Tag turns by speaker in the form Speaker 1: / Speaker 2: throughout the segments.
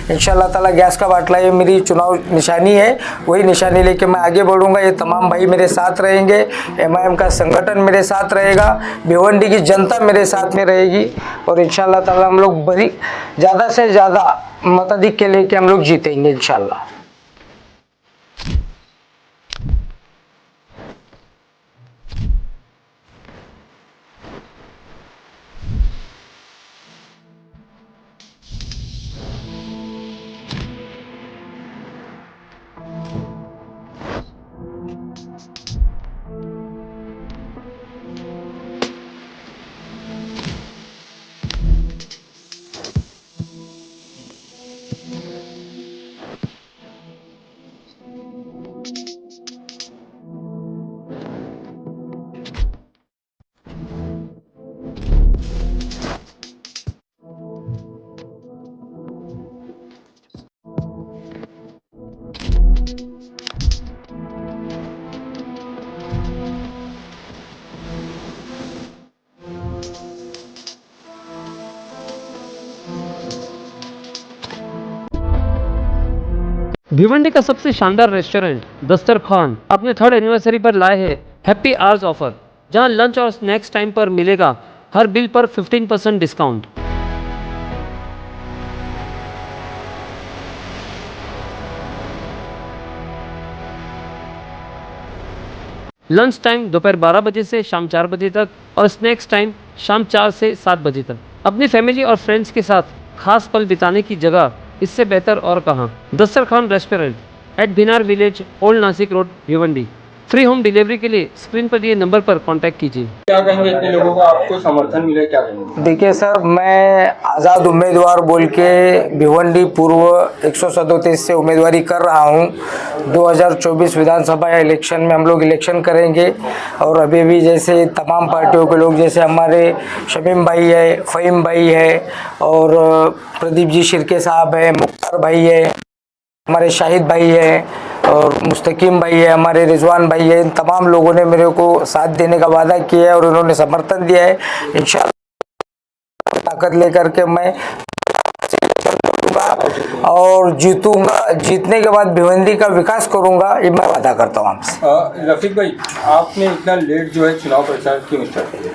Speaker 1: इंशाल्लाह ताला गैस का बाटला ये मेरी चुनाव निशानी है, वही निशानी लेके मैं आगे बढ़ूंगा। ये तमाम भाई मेरे साथ रहेंगे, एमआईएम का संगठन मेरे साथ रहेगा, भिवंडी की जनता मेरे साथ में रहेगी और इंशाल्लाह ताला हम लोग बड़ी ज़्यादा से ज़्यादा मताधिक्य लेके हम लोग जीतेंगे इंशाल्लाह।
Speaker 2: भिवंडी का सबसे शानदार रेस्टोरेंट दस्तरखान अपने 3rd एनिवर्सरी पर लाए हैं हैप्पी आवर्स ऑफर, जहां लंच और स्नैक्स टाइम पर मिलेगा हर बिल पर 15% डिस्काउंट। लंच टाइम दोपहर 12 बजे से शाम 4 बजे तक और स्नैक्स टाइम शाम 4 से 7 बजे तक। अपनी फैमिली और फ्रेंड्स के साथ खास पल बिताने की जगह इससे बेहतर और कहां। Dastarkhan restaurant at Binar village, old Nashik road, Bhiwandi. Free home delivery के लिए स्क्रीन पर दिए नंबर पर कांटेक्ट कीजिए।
Speaker 3: क्या कहेंगे इतने लोगों का आपको समर्थन मिले, क्या कहेंगे?
Speaker 1: देखिए सर, मैं आज़ाद उम्मीदवार बोल के भिवंडी पूर्व 137 से उम्मीदवारी कर रहा हूं। 2024 विधानसभा इलेक्शन में हम लोग इलेक्शन करेंगे और अभी भी जैसे तमाम पार्टियों के लोग, जैसे हमारे शमीम भाई है, फ़हीम भाई है और प्रदीप जी शिर्के साहब है, मुख्तार भाई है, हमारे शाहिद भाई है और मुस्तकीम भाई है, हमारे रिजवान भाई है, इन तमाम लोगों ने मेरे को साथ देने का वादा किया है और उन्होंने समर्थन दिया है। इंशाअल्लाह ताकत लेकर के मैं और जीतूंगा। जीतने के बाद भिवंडी का विकास करूंगा, ये मैं वादा करता हूँ आपसे।
Speaker 3: रफीक भाई, आपने इतना लेट जो है चुनाव प्रचार क्यों स्टार्ट किया?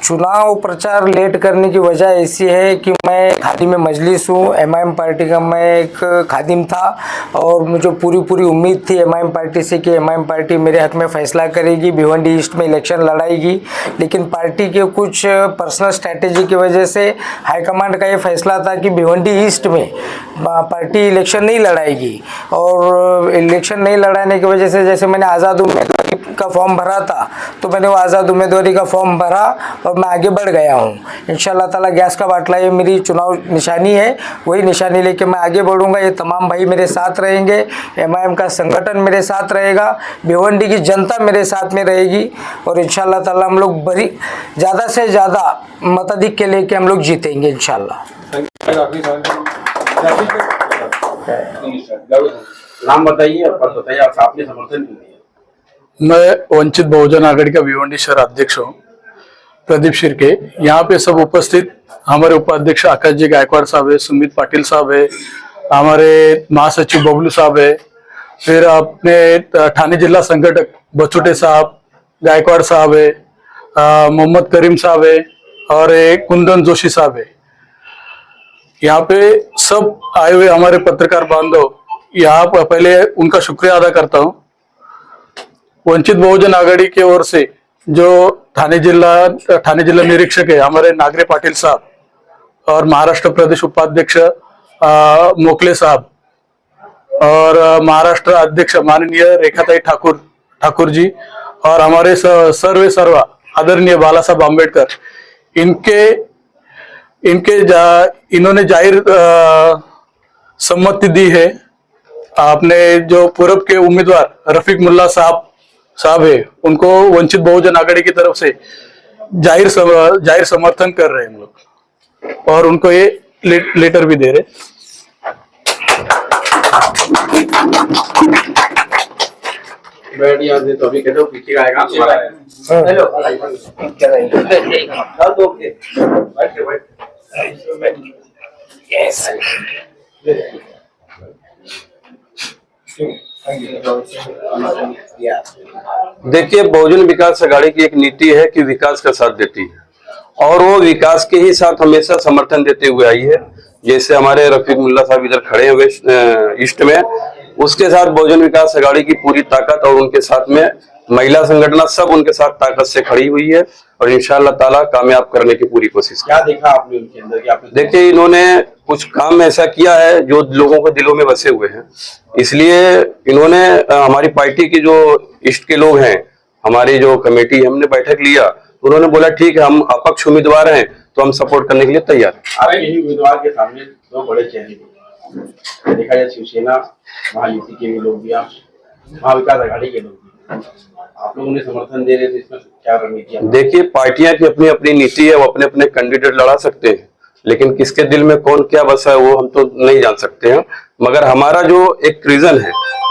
Speaker 1: चुनाव प्रचार लेट करने की वजह ऐसी है कि मैं खादिम मजलिस हूँ, एमआईएम पार्टी का मैं एक खादिम था और मुझे पूरी उम्मीद थी एमआईएम पार्टी से कि एमआईएम पार्टी मेरे हक में फैसला करेगी, भिवंडी ईस्ट में इलेक्शन लड़ाएगी। लेकिन पार्टी के कुछ पर्सनल स्ट्रैटेजी की वजह से हाईकमांड का ये फैसला था कि भिवंडी ईस्ट में पार्टी इलेक्शन नहीं लड़ाएगी और इलेक्शन नहीं लड़ाने की वजह से जैसे मैंने आज़ाद उम्मीदवारी का फॉर्म भरा था तो मैंने वो आज़ाद उम्मीदवारी का फॉर्म भरा और मैं आगे बढ़ गया हूँ। इंशाल्लाह ताला गैस का बाटला ये मेरी चुनाव निशानी है, वही निशानी लेके मैं आगे बढ़ूंगा। ये तमाम भाई मेरे साथ रहेंगे, एमआईएम का संगठन मेरे साथ रहेगा, भिवंडी की जनता मेरे साथ में रहेगी और इंशाल्लाह ताला हम लोग बड़ी ज़्यादा से ज़्यादा मताधिक्य लेके हम लोग जीतेंगे इंशाल्लाह।
Speaker 4: नाम बताइए और पद बताइए, आपने समर्थन क्यों दिया?
Speaker 5: मैं वंचित बहुजन आघाड़ी का भिवंडी शहर अध्यक्ष हूँ, प्रदीप शिर्के। यहाँ पे सब उपस्थित हमारे उपाध्यक्ष आकाश जी गायकवाड़ साहब है, सुमित पाटिल साहब है, हमारे महासचिव बबलू साहब है, फिर अपने ठाणे जिला संगठक बचुटे साहब, गायकवाड़ साहब है, मोहम्मद करीम साहब है और एक कुंदन जोशी साहब है। यहाँ पे सब आए हुए हमारे पत्रकार बांधव, यहाँ पर पहले उनका शुक्रिया अदा करता हूँ। वंचित बहुजन आघाड़ी की ओर से जो ठाणे जिला निरीक्षक है हमारे नागरे पाटिल साहब और महाराष्ट्र प्रदेश उपाध्यक्ष मोकले साहब और महाराष्ट्र अध्यक्ष माननीय रेखाताई ठाकुर जी और हमारे सर्व आदरणीय बाला साहब आम्बेडकर, इन्होंने जाहिर सम्मति दी है। आपने जो पूर्व के उम्मीदवार रफीक मुल्ला साहब है, उनको वंचित बहुजन आघाड़ी की तरफ से जाहिर समर्थन कर रहे हैं हम लोग और उनको ये लेटर भी दे रहे।
Speaker 4: तो अभी कहते हो पीछे आएगा। देखिए, बहुजन विकास अघाड़ी की एक नीति है कि विकास का साथ देती है और वो विकास के ही साथ हमेशा समर्थन देते हुए आई है। जैसे हमारे रफीक मुल्ला साहब इधर खड़े हैं वेस्ट ईस्ट में, उसके साथ बहुजन विकास अघाड़ी की पूरी ताकत और उनके साथ में महिला संगठन सब उनके साथ ताकत से खड़ी हुई है और इंशाअल्लाह ताला कामयाब करने की पूरी कोशिश।
Speaker 6: क्या देखा आपने उनके अंदर कि आपने
Speaker 4: देखिए, इन्होंने कुछ काम ऐसा किया है जो लोगों के दिलों में बसे हुए हैं, इसलिए इन्होंने हमारी पार्टी के जो ईस्ट के लोग हैं, हमारी जो कमेटी हमने बैठक लिया, उन्होंने बोला ठीक है हम अपक्ष उम्मीदवार हैं तो हम सपोर्ट करने के लिए तैयार हैं।
Speaker 6: आप यही उम्मीदवार के सामने दो बड़े चेहरे देखा जाए, शिवसेना महायुति के भी लोग भी, आप महाविकास अघाड़ी के लोग भी, आप लोग उन्हें समर्थन दे रहे थे, इसमें क्या रणनीति?
Speaker 4: देखिए, पार्टियां की अपनी अपनी नीति है, वो अपने अपने कैंडिडेट लड़ा सकते हैं, लेकिन किसके दिल में कौन क्या बसा है वो हम तो नहीं जान सकते हैं। मगर हमारा जो एक रीजन है,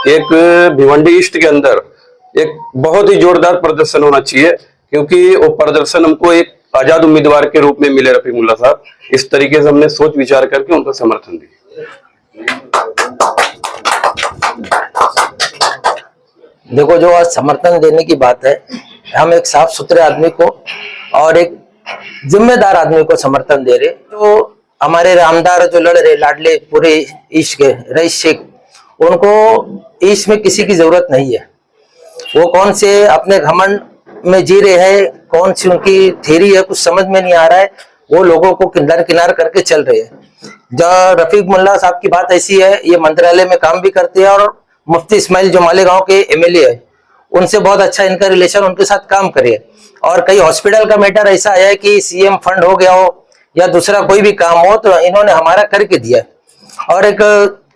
Speaker 4: एक भिवंडी ईस्ट के अंदर एक बहुत ही जोरदार प्रदर्शन होना चाहिए, क्योंकि वो प्रदर्शन हमको एक आजाद उम्मीदवार के रूप में मिले रफीक मुल्ला साहब। इस तरीके से हमने सोच विचार करके उनको समर्थन दिया।
Speaker 1: देखो, जो आज समर्थन देने की बात है, हम एक साफ सुथरे आदमी को और एक जिम्मेदार आदमी को समर्थन दे रहे। तो हमारे रामदार जो लड़ रहे लाडले पूरे ईस्ट के रईस शेख, उनको ईस्ट में किसी की जरूरत नहीं है। वो कौन से अपने घमंड में जी रहे हैं, कौन सी उनकी थ्योरी है, कुछ समझ में नहीं आ रहा है। वो लोगों को किनार करके चल रहे हैं। जहाँ रफीक मुल्ला साहब की बात ऐसी है, ये मंत्रालय में काम भी करते हैं और मुफ्ती इस्माइल जो मालेगांव के एमएलए है, उनसे बहुत अच्छा इनका रिलेशन, उनके साथ काम करिए। और कई हॉस्पिटल का मैटर ऐसा है कि सीएम फंड हो गया हो या दूसरा कोई भी काम हो तो इन्होंने हमारा करके दिया। और एक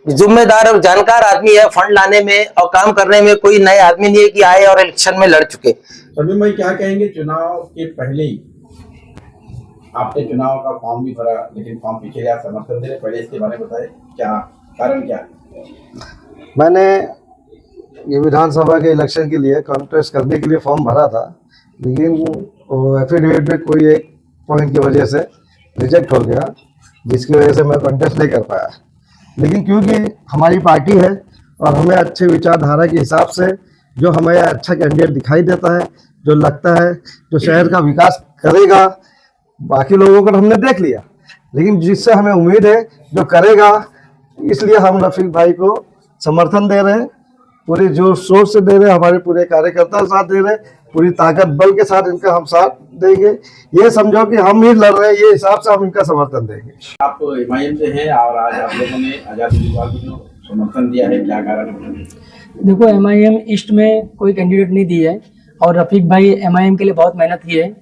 Speaker 1: जिम्मेदार और जानकार आदमी है, फंड लाने में और काम करने में कोई नए आदमी नहीं है कि आए और इलेक्शन में लड़ चुके।
Speaker 6: सभी भाई क्या कहेंगे, चुनाव के पहले ही आपने चुनाव का फॉर्म भी भरा, लेकिन फॉर्म पीछे आप समर्थन दे रहे, पहले इसके बारे में बताए, क्या कारण क्या है?
Speaker 7: मैंने ये विधानसभा के इलेक्शन के लिए कॉन्टेस्ट करने के लिए फॉर्म भरा था, लेकिन वो एफिडेविट में कोई एक पॉइंट की वजह से रिजेक्ट हो गया, जिसकी वजह से मैं कॉन्टेस्ट नहीं कर पाया। लेकिन क्योंकि हमारी पार्टी है और हमें अच्छे विचारधारा के हिसाब से जो हमें अच्छा कैंडिडेट दिखाई देता है, जो लगता है जो शहर का विकास करेगा, बाकी लोगों को हमने देख लिया, लेकिन जिससे हमें उम्मीद है जो करेगा, इसलिए हम रफीक भाई को समर्थन दे रहे हैं, पूरे जोर शोर से दे रहे हैं, हमारे पूरे कार्यकर्ता साथ दे रहे हैं, पूरी ताकत बल के साथ इनका हम साथ देंगे। ये समझो कि हम ही लड़ रहे हैं, ये हिसाब से हम इनका समर्थन देंगे।
Speaker 6: आप एमआईएम से हैं और आज आप लोगों ने आजाद उम्मीदवार को समर्थन दिया है, क्या कारण है?
Speaker 8: देखो, एमआईएम ईस्ट में कोई कैंडिडेट नहीं दी है और रफीक भाई एमआईएम के लिए बहुत मेहनत की है,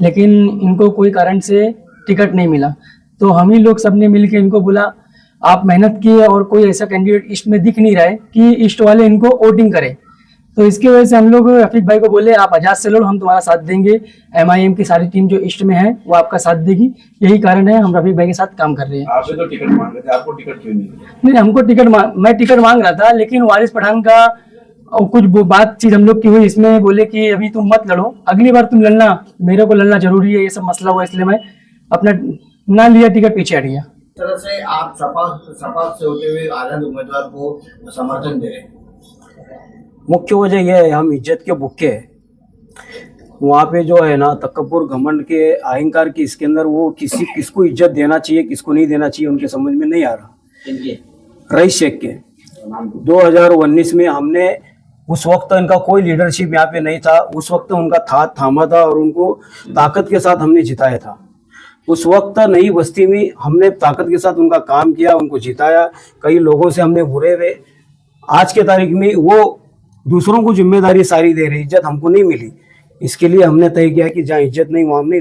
Speaker 8: लेकिन इनको कोई कारण से टिकट नहीं मिला। तो हम ही लोग सबने मिलकर इनको बोला आप मेहनत किए और कोई ऐसा कैंडिडेट ईस्ट में दिख नहीं रहा है कि ईस्ट वाले इनको वोटिंग करें। तो इसकी वजह से हम लोग रफीक भाई को बोले आप आजाद से लड़ो, हम तुम्हारा साथ देंगे। एमआईएम की सारी टीम जो ईस्ट में है वो आपका साथ देगी। यही कारण है हम रफीक भाई के साथ काम कर रहे हैं।
Speaker 6: आपसे तो टिकट मांग रहे थे, आपको टिकट क्यों नहीं?
Speaker 8: नहीं, हमको मैं टिकट मांग रहा था, लेकिन वारिस पठान का और कुछ बातचीत हम लोग की हुई, इसमें बोले कि अभी तुम मत लड़ो, अगली बार तुम लड़ना, मेरे को लड़ना जरूरी है, ये सब मसला हुआ, इसलिए मैं अपना ना लिया टिकट, पीछे हट गया।
Speaker 9: तरह से आप सपा से होते हुए आजाद उम्मीदवार को समर्थन दे रहे हैं।
Speaker 10: मुख्य वजह यह है हम इज्जत के भूखे हैं। वहाँ पे जो है ना तकब्बुर घमंड के अहंकार की, इसके अंदर वो किसको इज्जत देना चाहिए किसको नहीं देना चाहिए उनके समझ में नहीं आ रहा। रईस शेख के 2019 में हमने, उस वक्त इनका कोई लीडरशिप यहाँ पे नहीं था, उस वक्त उनका थामा था और उनको ताकत के साथ हमने जिताया था। उस वक्त नई बस्ती में हमने ताकत के साथ उनका काम किया, उनको जिताया, कई लोगों से हमने बुरे हुए। आज के तारीख में वो दूसरों को जिम्मेदारी सारी दे रहे, इज्जत हमको नहीं मिली। इसके लिए हमने तय किया कि जहाँ इज्जत नहीं वहाँ हम नहीं